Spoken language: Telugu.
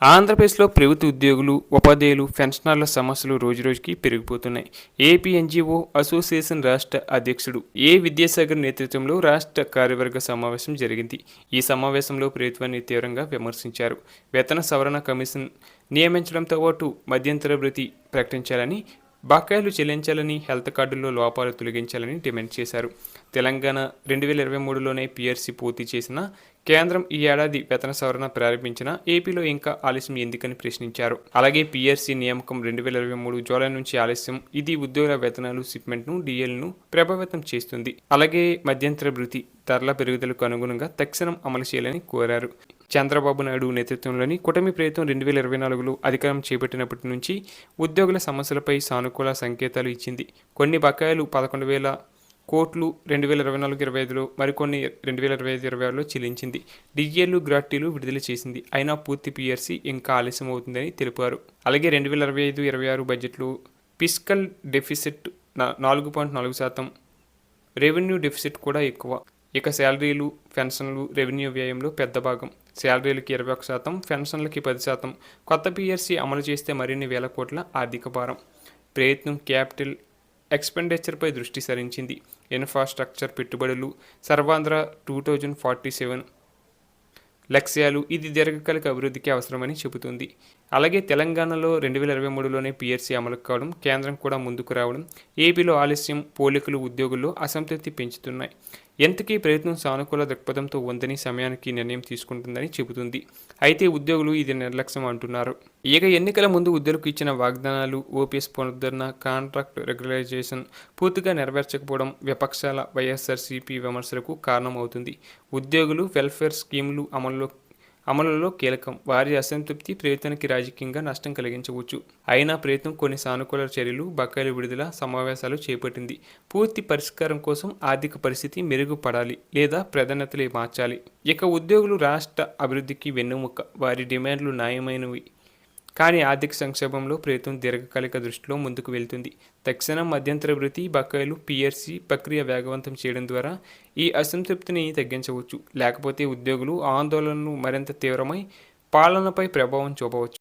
ఆంధ్రప్రదేశ్లో ప్రభుత్వ ఉద్యోగులు, ఉపాధ్యాయులు, పెన్షనర్ల సమస్యలు రోజురోజుకి పెరిగిపోతున్నాయి. ఏపీ ఎన్జీఓ అసోసియేషన్ రాష్ట్ర అధ్యక్షుడు విద్యాసాగర్ నేతృత్వంలో రాష్ట్ర కార్యవర్గ సమావేశం జరిగింది. ఈ సమావేశంలో ప్రభుత్వాన్ని తీవ్రంగా విమర్శించారు. వేతన సవరణ కమిషన్ నియమించడంతో పాటు మధ్యంతర భృతి ప్రకటించాలని, బకాయిలు చెల్లించాలని, హెల్త్ కార్డుల్లో లోపాలు తొలగించాలని డిమాండ్ చేశారు. తెలంగాణ 2023లోనే పీఆర్సీ పూర్తి చేసిన కేంద్రం ఈ ఏడాది వేతన సవరణ ప్రారంభించిన ఏపీలో ఇంకా ఆలస్యం ఎందుకని ప్రశ్నించారు. అలాగే పీఆర్సీ నియామకం 2023 జూలై నుంచి ఆలస్యం. ఇది ఉద్యోగుల వేతనాలు, షిప్మెంట్ను, డిఎల్ను ప్రభావితం చేస్తుంది. అలాగే మధ్యంతర భృతి ధరల పెరుగుదలకు అనుగుణంగా తక్షణం అమలు చేయాలని కోరారు. చంద్రబాబు నాయుడు నేతృత్వంలోని కూటమి ప్రభుత్వం 2024లో అధికారం చేపట్టినప్పటి నుంచి ఉద్యోగుల సమస్యలపై సానుకూల సంకేతాలు ఇచ్చింది. కొన్ని బకాయిలు 11,000 కోట్లు 2024-25లో, మరికొన్ని 2025-26లో చెల్లించింది. డిఏలు, గ్రాట్యులు విడుదల చేసింది. అయినా పూర్తి పీఆర్సీ ఇంకా ఆలస్యం అవుతుందని తెలిపారు. అలాగే 2025-26 బడ్జెట్లో ఫిస్కల్ డెఫిసిట్ 4.4%, రెవెన్యూ డెఫిసిట్ కూడా ఎక్కువ. ఇక శాలరీలు, పెన్షన్లు రెవెన్యూ వ్యయంలో పెద్ద భాగం. శాలరీలకి 21%, పెన్షన్లకి 10%. కొత్త పీఆర్సీ అమలు చేస్తే మరిన్ని వేల కోట్ల ఆర్థిక భారం. ప్రయత్నం క్యాపిటల్ ఎక్స్పెండిచర్పై దృష్టి సారించింది. ఇన్ఫ్రాస్ట్రక్చర్ పెట్టుబడులు సర్వాంధ్ర 2047 లక్ష్యాలు ఇది దీర్ఘకాలిక అభివృద్ధికి అవసరమని చెబుతుంది. అలాగే తెలంగాణలో 2023లోనే పీఆర్సీ అమలు కావడం, కేంద్రం కూడా ముందుకు రావడం, ఏపీలో ఆలస్యం, పోలికలు ఉద్యోగుల్లో అసంతృప్తి పెంచుతున్నాయి. ఎంతకీ ప్రభుత్వం సానుకూల దృక్పథంతో ఉందని, సమయానికి నిర్ణయం తీసుకుంటుందని చెబుతుంది. అయితే ఉద్యోగులు ఇది నిర్లక్ష్యం అంటున్నారు. ఇక ఎన్నికల ముందు ఉద్యోగులకు ఇచ్చిన వాగ్దానాలు, ఓపీఎస్ పునరుద్ధరణ, కాంట్రాక్ట్ రెగ్యులరైజేషన్ పూర్తిగా నెరవేర్చకపోవడం విపక్షాల వైఎస్ఆర్సీపీ విమర్శలకు కారణమవుతుంది. ఉద్యోగులు వెల్ఫేర్ స్కీములు అమలులో కీలకం. వారి అసంతృప్తి ప్రభుత్వానికి రాజకీయంగా నష్టం కలిగించవచ్చు. అయినా ప్రభుత్వం కొన్ని సానుకూల చర్యలు, బకాయిల విడుదల, సమావేశాలు చేపట్టింది. పూర్తి పరిష్కారం కోసం ఆర్థిక పరిస్థితి మెరుగుపడాలి లేదా ప్రాధాన్యతలు మార్చాలి. ఇక ఉద్యోగులు రాష్ట్ర అభివృద్ధికి వెన్నెముక. వారి డిమాండ్లు న్యాయమైనవి. కానీ ఆర్థిక సంక్షోభంలో ప్రభుత్వం దీర్ఘకాలిక దృష్టిలో ముందుకు వెళ్తుంది. తక్షణం మధ్యంతర భృతి, బకాయిలు, పీఆర్సీ ప్రక్రియ వేగవంతం చేయడం ద్వారా ఈ అసంతృప్తిని తగ్గించవచ్చు. లేకపోతే ఉద్యోగులు ఆందోళనలు మరింత తీవ్రమై పాలనపై ప్రభావం చూపవచ్చు.